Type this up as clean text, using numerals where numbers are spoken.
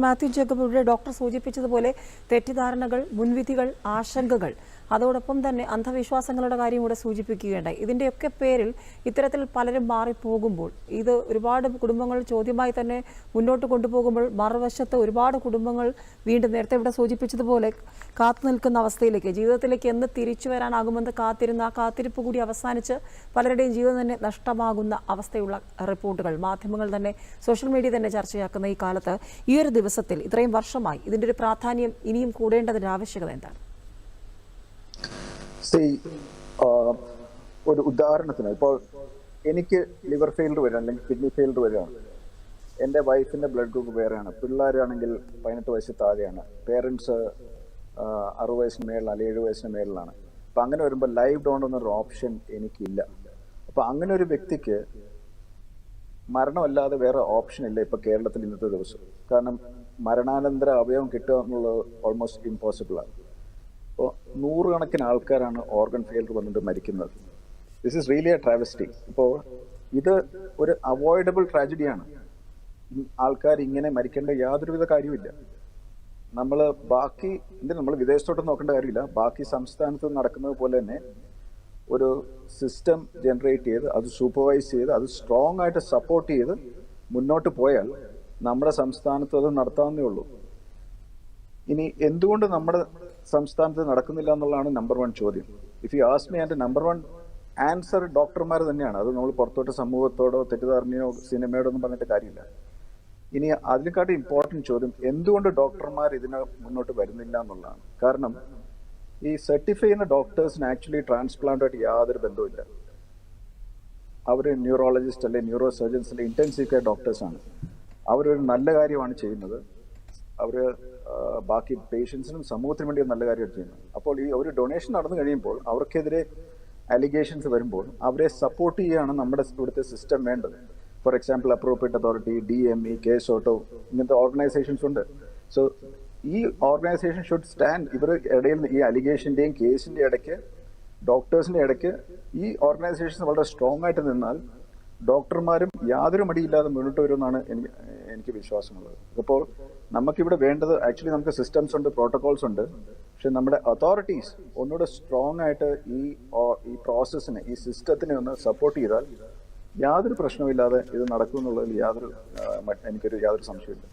Mathew Jacob ഇവിടെ doctor സൂചിപ്പിച്ചതുപോലെ തെറ്റിദ്ധാരണകൾ, മുൻവിധികൾ, ആശങ്കകൾ, അതോടൊപ്പം തന്നെ അന്ധവിശ്വാസങ്ങളുടെ കാര്യം കൂടെ സൂചിപ്പിക്കുകയുണ്ടായി. ഇതിൻ്റെയൊക്കെ പേരിൽ ഇത്തരത്തിൽ പലരും മാറിപ്പോകുമ്പോൾ ഇത് ഒരുപാട് കുടുംബങ്ങൾ ചോദ്യമായി തന്നെ മുന്നോട്ട് കൊണ്ടുപോകുമ്പോൾ മറുവശത്ത് ഒരുപാട് കുടുംബങ്ങൾ വീണ്ടും നേരത്തെ ഇവിടെ സൂചിപ്പിച്ചതുപോലെ കാത്തു നിൽക്കുന്ന അവസ്ഥയിലേക്ക്, ജീവിതത്തിലേക്ക് എന്ന് തിരിച്ചു വരാനാകുമെന്ന് കാത്തിരുന്ന ആ കാത്തിരിപ്പ് കൂടി അവസാനിച്ച് പലരുടെയും ജീവിതം തന്നെ നഷ്ടമാകുന്ന അവസ്ഥയുള്ള റിപ്പോർട്ടുകൾ മാധ്യമങ്ങൾ തന്നെ സോഷ്യൽ മീഡിയ തന്നെ ചർച്ചയാക്കുന്ന ഈ കാലത്ത് ഈ ഒരു ദിവസത്തിൽ ഇത്രയും വർഷമായി ഇതിൻ്റെ ഒരു പ്രാധാന്യം ഇനിയും കൂടേണ്ടതിൻ്റെ ആവശ്യകത എന്താണ്? ഒരു ഉദാഹരണത്തിന് ഇപ്പോൾ എനിക്ക് ലിവർ ഫെയിൽഡ് വരിക അല്ലെങ്കിൽ കിഡ്നി ഫെയിൽഡ് വരികയാണ്. എൻ്റെ വൈഫിൻ്റെ ബ്ലഡ് ഗ്രൂപ്പ് വേറെയാണ്. പിള്ളേരാണെങ്കിൽ 18 വയസ്സിൽ താഴെയാണ്. പേരൻസ് 60 വയസ്സിന് മേളിലാണ്, 7 വയസ്സിന് മേളിലാണ്. അപ്പം അങ്ങനെ വരുമ്പോൾ ലൈവ് ഡോൺ എന്നൊരു ഓപ്ഷൻ എനിക്കില്ല. അപ്പം അങ്ങനെ ഒരു വ്യക്തിക്ക് മരണമല്ലാതെ വേറെ ഓപ്ഷൻ ഇല്ല ഇപ്പോൾ കേരളത്തിൽ ഇന്നത്തെ ദിവസം. കാരണം മരണാനന്തര അവയവം കിട്ടുക എന്നുള്ളത് ഓൾമോസ്റ്റ് ഇമ്പോസിബിളാണ്. അപ്പോൾ 100 കണക്കിന് ആൾക്കാരാണ് ഓർഗൻ ഫെയിൽഡ് വന്നിട്ട് മരിക്കുന്നത്. This is really a travesty. ഇപ്പോൾ ഇത് ഒരു അവോയ്ഡബിൾ ട്രാജഡിയാണ്. ആൾക്കാർ ഇങ്ങനെ മരിക്കേണ്ട യാതൊരുവിധ കാര്യമില്ല. നമ്മൾ നമ്മൾ വിദേശത്തോട്ട് നോക്കേണ്ട കാര്യമില്ല. ബാക്കി സംസ്ഥാനത്ത് നടക്കുന്നത് പോലെ തന്നെ ഒരു സിസ്റ്റം ജനറേറ്റ് ചെയ്ത് അത് സൂപ്പർവൈസ് ചെയ്ത് അത് സ്ട്രോങ് ആയിട്ട് സപ്പോർട്ട് ചെയ്ത് മുന്നോട്ട് പോയാൽ നമ്മുടെ സംസ്ഥാനത്ത് അത് നടത്താവുന്നേ ഉള്ളൂ. ഇനി എന്തുകൊണ്ട് നമ്മുടെ സംസ്ഥാനത്ത് നടക്കുന്നില്ല എന്നുള്ളതാണ് നമ്പർ 1 ചോദ്യം. ഇഫ് യു ആസ്ക് മീ, എൻ്റെ നമ്പർ 1 ആൻസർ ഡോക്ടർമാർ തന്നെയാണ്. അത് നമ്മൾ പുറത്തോട്ട് സമൂഹത്തോടോ തെറ്റിദ്ധാരണയോ സിനിമയോടോ ഒന്നും പറഞ്ഞിട്ട് കാര്യമില്ല. ഇനി അതിനെക്കാട്ടും ഇമ്പോർട്ടൻറ്റ് ചോദ്യം, എന്തുകൊണ്ട് ഡോക്ടർമാർ ഇതിന് മുന്നോട്ട് വരുന്നില്ല എന്നുള്ളതാണ്. കാരണം ഈ സർട്ടിഫൈ ചെയ്യുന്ന ഡോക്ടേഴ്സിന് ആക്ച്വലി ട്രാൻസ്പ്ലാന്റുമായിട്ട് യാതൊരു ബന്ധവുമില്ല. അവർ ന്യൂറോളജിസ്റ്റ് അല്ലെ ന്യൂറോ സർജൻസ് അല്ലെ ഇൻറ്റൻസീവ് കെയർ ഡോക്ടേഴ്സാണ്. അവരൊരു നല്ല കാര്യമാണ് ചെയ്യുന്നത്. അവർ ബാക്കി പേഷ്യൻസിനും സമൂഹത്തിനും വേണ്ടി നല്ല കാര്യമാണ് ചെയ്യുന്നത്. അപ്പോൾ ഈ ഒരു ഡൊണേഷൻ നടന്നു കഴിയുമ്പോൾ അവർക്കെതിരെ അലിഗേഷൻസ് വരുമ്പോൾ അവരെ സപ്പോർട്ട് ചെയ്യുകയാണ് നമ്മുടെ ഇവിടുത്തെ സിസ്റ്റം വേണ്ടത്. For example appropriate authority, DME, കേസോട്ടോ, ഇങ്ങനത്തെ ഓർഗനൈസേഷൻസ് ഉണ്ട്. സോ ഈ ഓർഗനൈസേഷൻ ഷുഡ് സ്റ്റാൻഡ്. ഇവർ ഇടയിൽ ഈ അലിഗേഷൻ്റെയും കേസിൻ്റെ ഇടയ്ക്ക് ഡോക്ടേഴ്സിൻ്റെ ഇടയ്ക്ക് ഈ ഓർഗനൈസേഷൻസ് വളരെ സ്ട്രോങ് ആയിട്ട് നിന്നാൽ ഡോക്ടർമാരും യാതൊരു മടിയില്ലാതെ മുന്നോട്ട് വരുമെന്നാണ് എനിക്ക് വിശ്വാസമുള്ളത്. അപ്പോൾ നമുക്കിവിടെ വേണ്ടത് ആക്ച്വലി നമുക്ക് സിസ്റ്റംസ് ഉണ്ട്, പ്രോട്ടോകോൾസ് ഉണ്ട്. പക്ഷെ നമ്മുടെ അതോറിറ്റീസ് ഒന്നുകൂടെ സ്ട്രോങ് ആയിട്ട് ഈ പ്രോസസ്സിനെ, ഈ സിസ്റ്റത്തിനെ ഒന്ന് സപ്പോർട്ട് ചെയ്താൽ യാതൊരു പ്രശ്നവുമില്ലാതെ ഇത് നടക്കും എന്നുള്ളതിൽ യാതൊരു സംശയമില്ല.